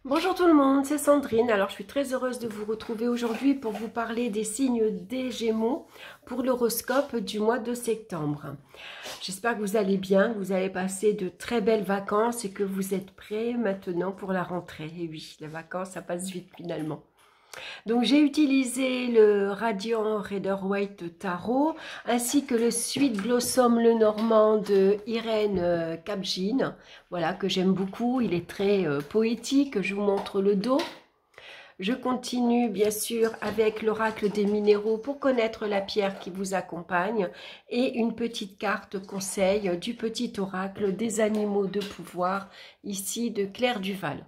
Bonjour tout le monde, c'est Sandrine. Alors je suis très heureuse de vous retrouver aujourd'hui pour vous parler des signes des Gémeaux pour l'horoscope du mois de septembre. J'espère que vous allez bien, que vous avez passé de très belles vacances et que vous êtes prêts maintenant pour la rentrée. Et oui, les vacances, ça passe vite finalement. Donc j'ai utilisé le Radiant Rider-Waite Tarot ainsi que le Sweet Blossom Lenormand de Irène Kapjin, voilà, que j'aime beaucoup. Il est très poétique. Je vous montre le dos. Je continue bien sûr avec l'oracle des minéraux pour connaître la pierre qui vous accompagne et une petite carte conseil du petit oracle des animaux de pouvoir ici de Claire Duval.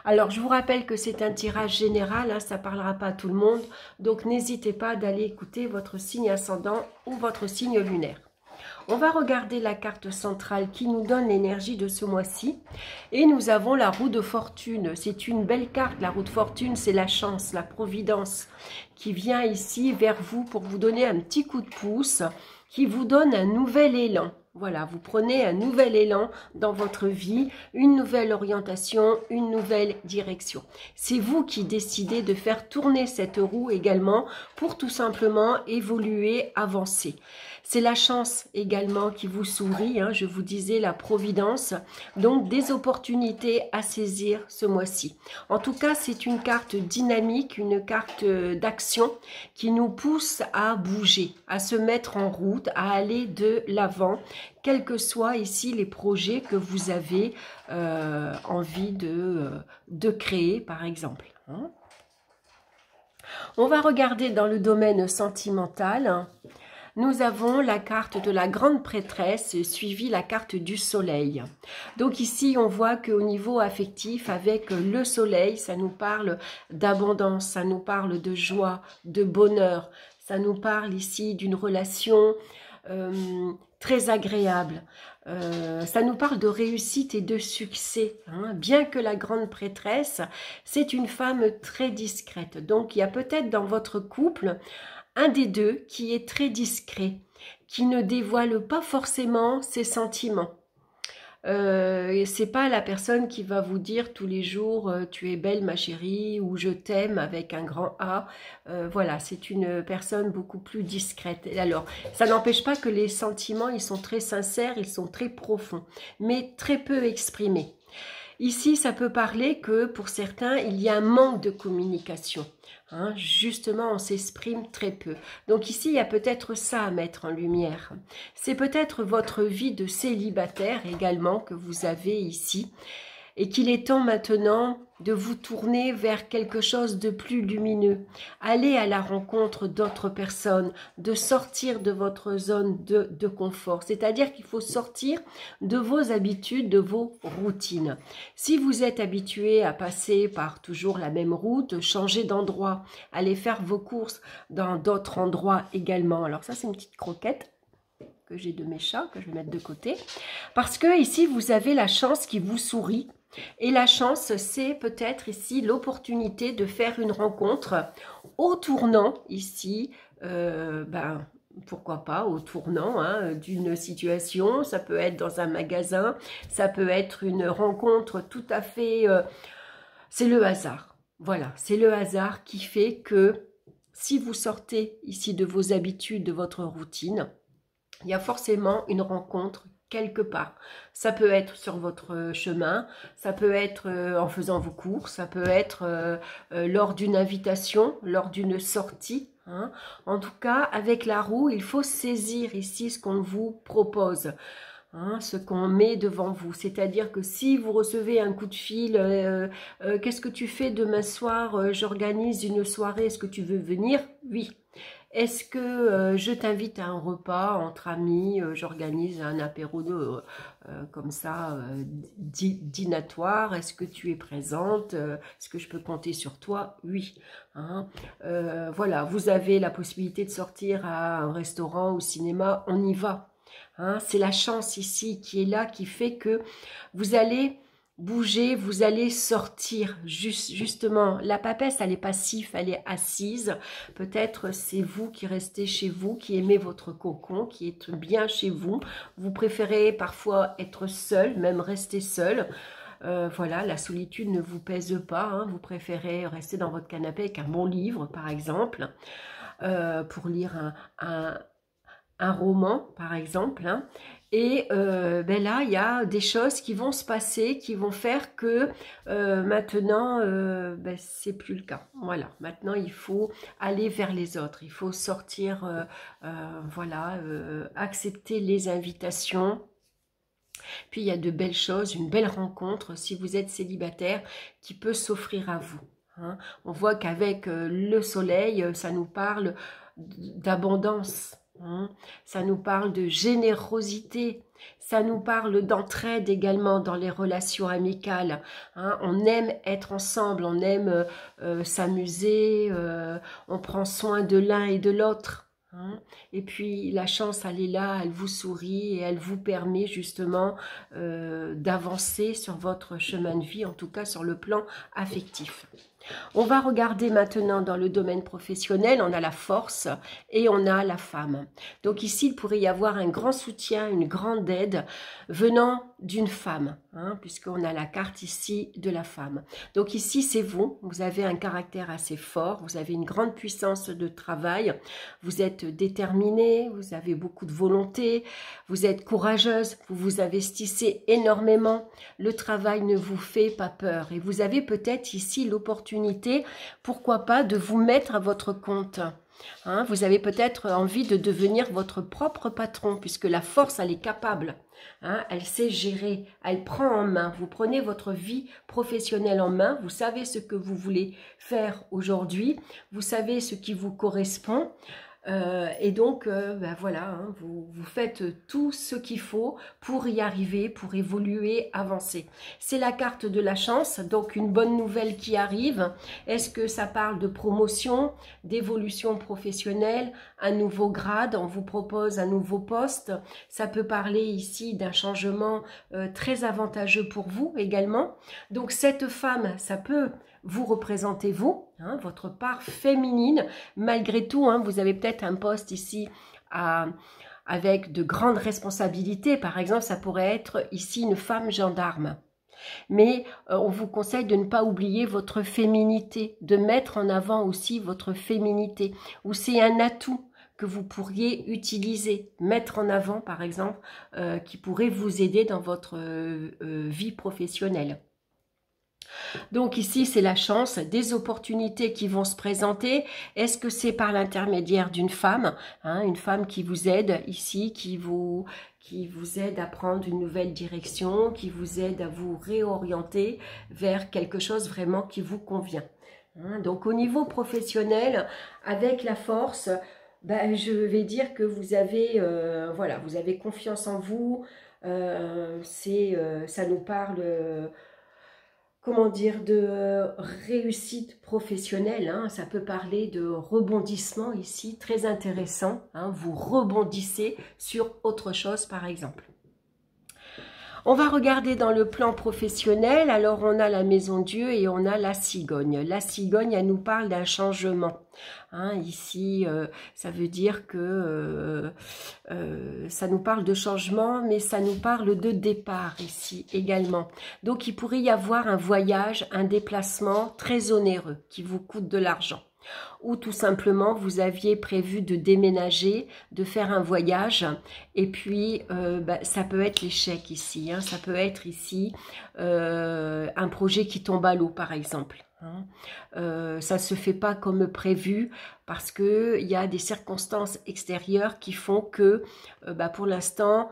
Alors je vous rappelle que c'est un tirage général, ça ne parlera pas à tout le monde, donc n'hésitez pas d'aller écouter votre signe ascendant ou votre signe lunaire. On va regarder la carte centrale qui nous donne l'énergie de ce mois-ci. Et nous avons la roue de fortune. C'est une belle carte. La roue de fortune, c'est la chance, la providence qui vient ici vers vous pour vous donner un petit coup de pouce, qui vous donne un nouvel élan. Voilà, vous prenez un nouvel élan dans votre vie, une nouvelle orientation, une nouvelle direction. C'est vous qui décidez de faire tourner cette roue également pour tout simplement évoluer, avancer. C'est la chance également qui vous sourit, je vous disais la providence, donc des opportunités à saisir ce mois-ci. En tout cas, c'est une carte dynamique, une carte d'action qui nous pousse à bouger, à se mettre en route, à aller de l'avant, quels que soient ici les projets que vous avez envie de créer, par exemple. On va regarder dans le domaine sentimental. Nous avons la carte de la grande prêtresse suivie la carte du soleil. Donc ici, on voit qu'au niveau affectif, avec le soleil, ça nous parle d'abondance, ça nous parle de joie, de bonheur. Ça nous parle ici d'une relation très agréable. Ça nous parle de réussite et de succès. Bien que la grande prêtresse, c'est une femme très discrète. Donc il y a peut-être dans votre couple un des deux qui est très discret, qui ne dévoile pas forcément ses sentiments. C'est pas la personne qui va vous dire tous les jours tu es belle ma chérie ou je t'aime avec un grand A. Voilà, c'est une personne beaucoup plus discrète. Et alors, ça n'empêche pas que les sentiments, ils sont très sincères, ils sont très profonds, mais très peu exprimés. Ici, ça peut parler que pour certains, il y a un manque de communication. Justement, on s'exprime très peu. Donc ici, il y a peut-être ça à mettre en lumière. C'est peut-être votre vie de célibataire également que vous avez ici. Et qu'il est temps maintenant de vous tourner vers quelque chose de plus lumineux. Aller à la rencontre d'autres personnes, de sortir de votre zone de confort. C'est-à-dire qu'il faut sortir de vos habitudes, de vos routines. Si vous êtes habitué à passer par toujours la même route, changer d'endroit, aller faire vos courses dans d'autres endroits également. Alors ça, c'est une petite croquette que j'ai de mes chats, que je vais mettre de côté. Parce que ici, vous avez la chance qui vous sourit. Et la chance, c'est peut-être ici l'opportunité de faire une rencontre au tournant, ici, pourquoi pas, au tournant d'une situation. Ça peut être dans un magasin, ça peut être une rencontre tout à fait... c'est le hasard. Voilà, c'est le hasard qui fait que si vous sortez ici de vos habitudes, de votre routine, il y a forcément une rencontre quelque part. Ça peut être sur votre chemin, ça peut être en faisant vos courses, ça peut être lors d'une invitation, lors d'une sortie. En tout cas, avec la roue, il faut saisir ici ce qu'on vous propose. Ce qu'on met devant vous. C'est-à-dire que si vous recevez un coup de fil, qu'est-ce que tu fais demain soir? J'organise une soirée, est-ce que tu veux venir? Oui. Est-ce que je t'invite à un repas entre amis, j'organise un apéro comme ça, dînatoire, est-ce que tu es présente, est-ce que je peux compter sur toi? Oui. Voilà, vous avez la possibilité de sortir à un restaurant, au cinéma, on y va. C'est la chance ici qui est là, qui fait que vous allez bouger, vous allez sortir. Justement, la papesse, elle est passive, elle est assise. Peut-être c'est vous qui restez chez vous, qui aimez votre cocon, qui êtes bien chez vous. Vous préférez parfois être seul, même rester seul. voilà, la solitude ne vous pèse pas, hein, vous préférez rester dans votre canapé avec un bon livre, par exemple, pour lire un roman, par exemple, hein. Et ben là, il y a des choses qui vont se passer, qui vont faire que maintenant, ben, c'est plus le cas. Voilà, maintenant, il faut aller vers les autres. Il faut sortir, voilà, accepter les invitations. Puis, il y a de belles choses, une belle rencontre, si vous êtes célibataire, qui peut s'offrir à vous, hein. On voit qu'avec le soleil, ça nous parle d'abondance, hein. Ça nous parle de générosité, ça nous parle d'entraide également dans les relations amicales, hein. On aime être ensemble, on aime s'amuser, on prend soin de l'un et de l'autre, hein. Et puis la chance, elle est là, elle vous sourit et elle vous permet justement d'avancer sur votre chemin de vie, en tout cas sur le plan affectif. On va regarder maintenant dans le domaine professionnel, on a la force et on a la femme. Donc ici, il pourrait y avoir un grand soutien, une grande aide venant d'une femme, hein, puisqu'on a la carte ici de la femme. Donc ici, c'est vous, vous avez un caractère assez fort, vous avez une grande puissance de travail, vous êtes déterminée, vous avez beaucoup de volonté, vous êtes courageuse, vous vous investissez énormément, le travail ne vous fait pas peur et vous avez peut-être ici l'opportunité, pourquoi pas, de vous mettre à votre compte, hein. Vous avez peut-être envie de devenir votre propre patron, puisque la force, elle est capable, hein, elle sait gérer, elle prend en main. Vous prenez votre vie professionnelle en main, vous savez ce que vous voulez faire aujourd'hui, vous savez ce qui vous correspond. Et donc, ben voilà, hein, vous faites tout ce qu'il faut pour y arriver, pour évoluer, avancer. C'est la carte de la chance, donc une bonne nouvelle qui arrive. Est-ce que ça parle de promotion, d'évolution professionnelle, un nouveau grade, on vous propose un nouveau poste? Ça peut parler ici d'un changement très avantageux pour vous également. Donc cette femme, ça peut vous représenter vous, hein, votre part féminine. Malgré tout, hein, vous avez peut-être un poste ici avec de grandes responsabilités. Par exemple, ça pourrait être ici une femme gendarme. Mais on vous conseille de ne pas oublier votre féminité, de mettre en avant aussi votre féminité, où c'est un atout que vous pourriez utiliser, mettre en avant par exemple, qui pourrait vous aider dans votre vie professionnelle. Donc ici, c'est la chance, des opportunités qui vont se présenter. Est-ce que c'est par l'intermédiaire d'une femme, hein, une femme qui vous aide ici, qui vous aide à prendre une nouvelle direction, qui vous aide à vous réorienter vers quelque chose vraiment qui vous convient, hein. Donc au niveau professionnel, avec la force, ben, je vais dire que vous avez, voilà, vous avez confiance en vous, ça nous parle... comment dire, de réussite professionnelle, hein. Ça peut parler de rebondissement ici, très intéressant, hein. Vous rebondissez sur autre chose par exemple. On va regarder dans le plan professionnel, alors on a la maison Dieu et on a la cigogne. La cigogne, elle nous parle d'un changement, hein. Ici, ça veut dire que ça nous parle de changement, mais ça nous parle de départ ici également. Donc il pourrait y avoir un voyage, un déplacement très onéreux qui vous coûte de l'argent. Ou tout simplement vous aviez prévu de déménager, de faire un voyage, et puis ça peut être l'échec ici, hein. Ça peut être ici un projet qui tombe à l'eau par exemple, hein. Ça ne se fait pas comme prévu parce qu'il y a des circonstances extérieures qui font que pour l'instant,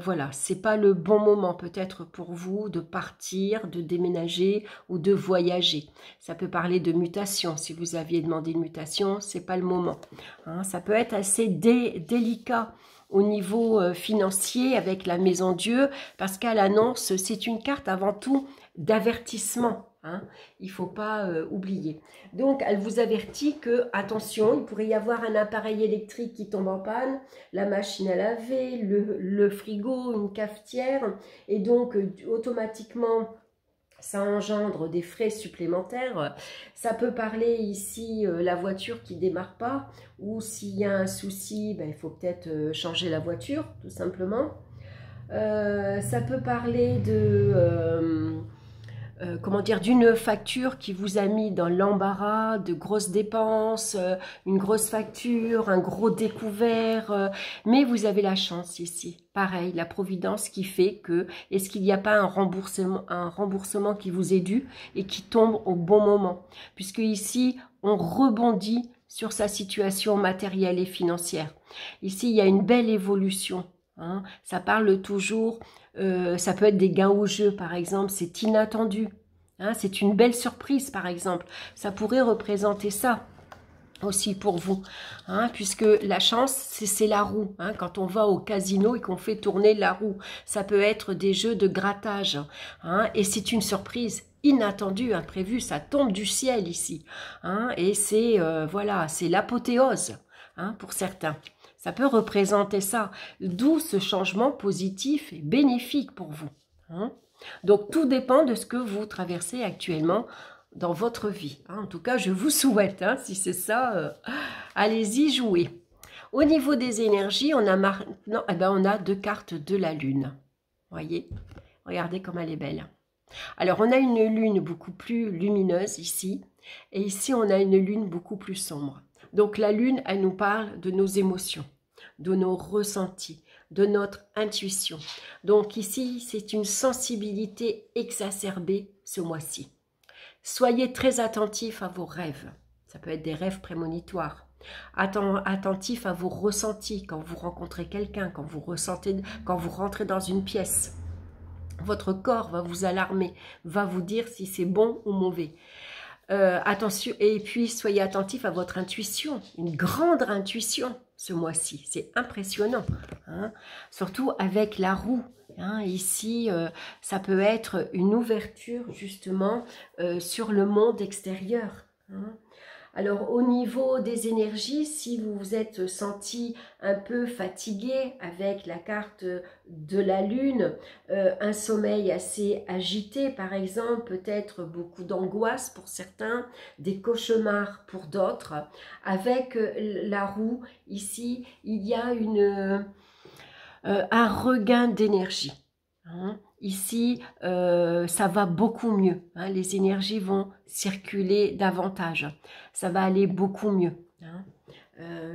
voilà, c'est pas le bon moment peut-être pour vous de partir, de déménager ou de voyager. Ça peut parler de mutation. Si vous aviez demandé une mutation, c'est pas le moment, hein. Ça peut être assez délicat au niveau financier avec la maison Dieu, parce qu'à l'annonce, c'est une carte avant tout d'avertissement, hein. Il ne faut pas oublier. Donc, elle vous avertit que, attention, il pourrait y avoir un appareil électrique qui tombe en panne, la machine à laver, le frigo, une cafetière, et donc automatiquement, ça engendre des frais supplémentaires. Ça peut parler ici, la voiture qui ne démarre pas, ou s'il y a un souci, il faut peut-être changer la voiture, tout simplement. Ça peut parler de... comment dire, d'une facture qui vous a mis dans l'embarras, de grosses dépenses, une grosse facture, un gros découvert, mais vous avez la chance ici. Pareil, la providence qui fait que, est-ce qu'il n'y a pas un remboursement qui vous est dû et qui tombe au bon moment? Puisque ici, on rebondit sur sa situation matérielle et financière. Ici, il y a une belle évolution. Hein. Ça parle toujours... ça peut être des gains au jeu, par exemple, c'est inattendu. Hein, c'est une belle surprise, par exemple. Ça pourrait représenter ça aussi pour vous. Hein, puisque la chance, c'est la roue. Hein, quand on va au casino et qu'on fait tourner la roue, ça peut être des jeux de grattage. Hein, et c'est une surprise inattendue, imprévue. Ça tombe du ciel ici. Hein, et c'est voilà, c'est l'apothéose hein, pour certains. Ça peut représenter ça, d'où ce changement positif et bénéfique pour vous. Hein. Donc, tout dépend de ce que vous traversez actuellement dans votre vie. Hein. En tout cas, je vous souhaite, hein, si c'est ça, allez-y, jouez. Au niveau des énergies, on a maintenant, on a 2 cartes de la Lune. Voyez, regardez comme elle est belle. Alors, on a une Lune beaucoup plus lumineuse ici, et ici, on a une Lune beaucoup plus sombre. Donc la Lune, elle nous parle de nos émotions, de nos ressentis, de notre intuition. Donc ici, c'est une sensibilité exacerbée ce mois-ci. Soyez très attentifs à vos rêves. Ça peut être des rêves prémonitoires. Attentifs à vos ressentis quand vous rencontrez quelqu'un, quand vous rentrez dans une pièce. Votre corps va vous alarmer, va vous dire si c'est bon ou mauvais. Attention, et puis soyez attentifs à votre intuition, une grande intuition ce mois-ci, c'est impressionnant, hein, surtout avec la roue. Hein, ici, ça peut être une ouverture justement sur le monde extérieur. Hein. Alors au niveau des énergies, si vous vous êtes senti un peu fatigué avec la carte de la Lune, un sommeil assez agité par exemple, peut-être beaucoup d'angoisse pour certains, des cauchemars pour d'autres, avec la roue ici, il y a un regain d'énergie. Hein. Ici, ça va beaucoup mieux. Hein. Les énergies vont circuler davantage. Ça va aller beaucoup mieux. Hein.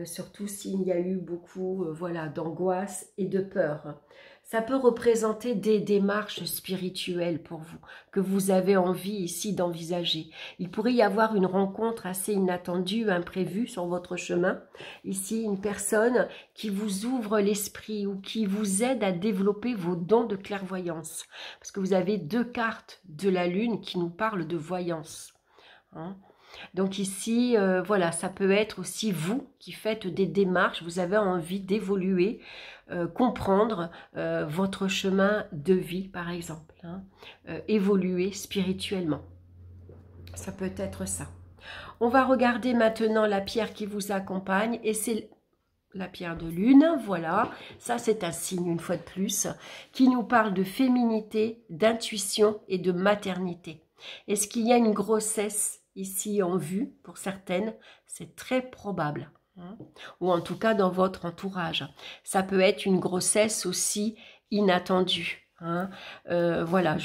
Surtout s'il y a eu beaucoup voilà, d'angoisse et de peur. Ça peut représenter des démarches spirituelles pour vous, que vous avez envie ici d'envisager. Il pourrait y avoir une rencontre assez inattendue, imprévue sur votre chemin. Ici, une personne qui vous ouvre l'esprit ou qui vous aide à développer vos dons de clairvoyance. Parce que vous avez 2 cartes de la Lune qui nous parlent de voyance. Hein. Donc ici, voilà, ça peut être aussi vous qui faites des démarches, vous avez envie d'évoluer, comprendre votre chemin de vie par exemple, hein, évoluer spirituellement. Ça peut être ça. On va regarder maintenant la pierre qui vous accompagne et c'est la pierre de lune, voilà, ça c'est un signe une fois de plus qui nous parle de féminité, d'intuition et de maternité. Est-ce qu'il y a une grossesse ici en vue, pour certaines, c'est très probable. Hein, ou en tout cas dans votre entourage. Ça peut être une grossesse aussi inattendue. Hein, voilà,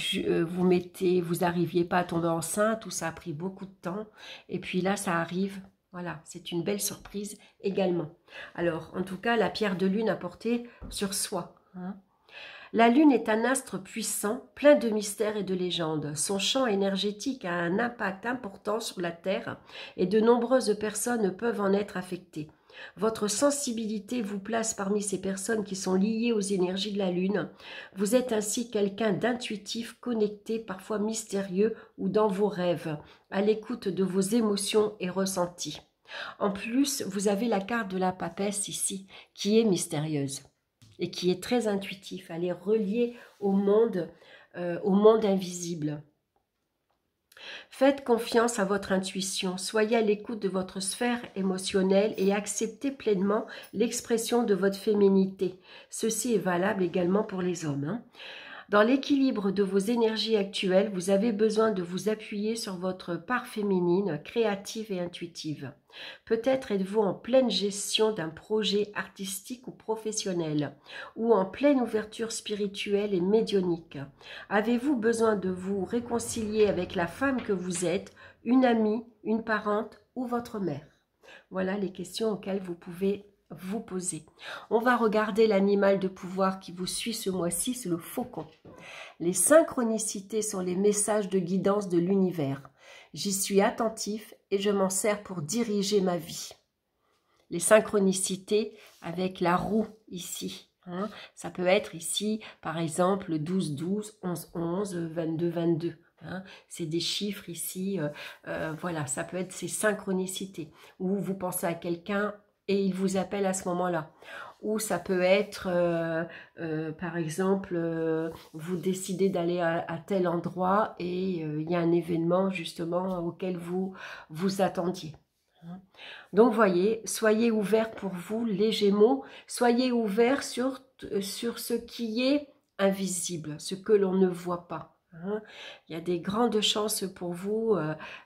vous n'arriviez pas à tomber enceinte, ou ça a pris beaucoup de temps, et puis là ça arrive. Voilà, c'est une belle surprise également. Alors, en tout cas, la pierre de lune à porter sur soi. Hein. La Lune est un astre puissant, plein de mystères et de légendes. Son champ énergétique a un impact important sur la Terre et de nombreuses personnes peuvent en être affectées. Votre sensibilité vous place parmi ces personnes qui sont liées aux énergies de la Lune. Vous êtes ainsi quelqu'un d'intuitif, connecté, parfois mystérieux ou dans vos rêves, à l'écoute de vos émotions et ressentis. En plus, vous avez la carte de la papesse ici, qui est mystérieuse et qui est très intuitif, elle est reliée au monde invisible. Faites confiance à votre intuition, soyez à l'écoute de votre sphère émotionnelle et acceptez pleinement l'expression de votre féminité. Ceci est valable également pour les hommes. Hein. Dans l'équilibre de vos énergies actuelles, vous avez besoin de vous appuyer sur votre part féminine, créative et intuitive. Peut-être êtes-vous en pleine gestion d'un projet artistique ou professionnel, ou en pleine ouverture spirituelle et médiumnique. Avez-vous besoin de vous réconcilier avec la femme que vous êtes, une amie, une parente ou votre mère? Voilà les questions auxquelles vous pouvez vous poser. On va regarder l'animal de pouvoir qui vous suit ce mois-ci, c'est le faucon. Les synchronicités sont les messages de guidance de l'univers. J'y suis attentif et je m'en sers pour diriger ma vie. Les synchronicités avec la roue ici. Hein, ça peut être ici, par exemple, 12-12, 11-11, 22-22. Hein, c'est des chiffres ici. Voilà, ça peut être ces synchronicités. Ou vous pensez à quelqu'un et il vous appelle à ce moment-là. Ou ça peut être, par exemple, vous décidez d'aller à tel endroit et il y a un événement justement auquel vous attendiez. Donc, voyez, soyez ouverts pour vous, les Gémeaux, soyez ouverts sur ce qui est invisible, ce que l'on ne voit pas. Hein. Il y a des grandes chances pour vous,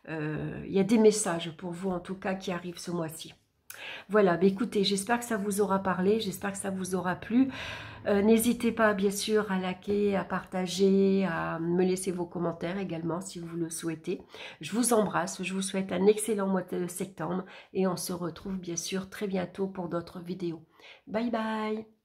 il y a des messages pour vous en tout cas qui arrivent ce mois-ci. Voilà, bah écoutez, j'espère que ça vous aura parlé, j'espère que ça vous aura plu. N'hésitez pas bien sûr à liker, à partager, à me laisser vos commentaires également si vous le souhaitez. Je vous embrasse, je vous souhaite un excellent mois de septembre et on se retrouve bien sûr très bientôt pour d'autres vidéos. Bye bye!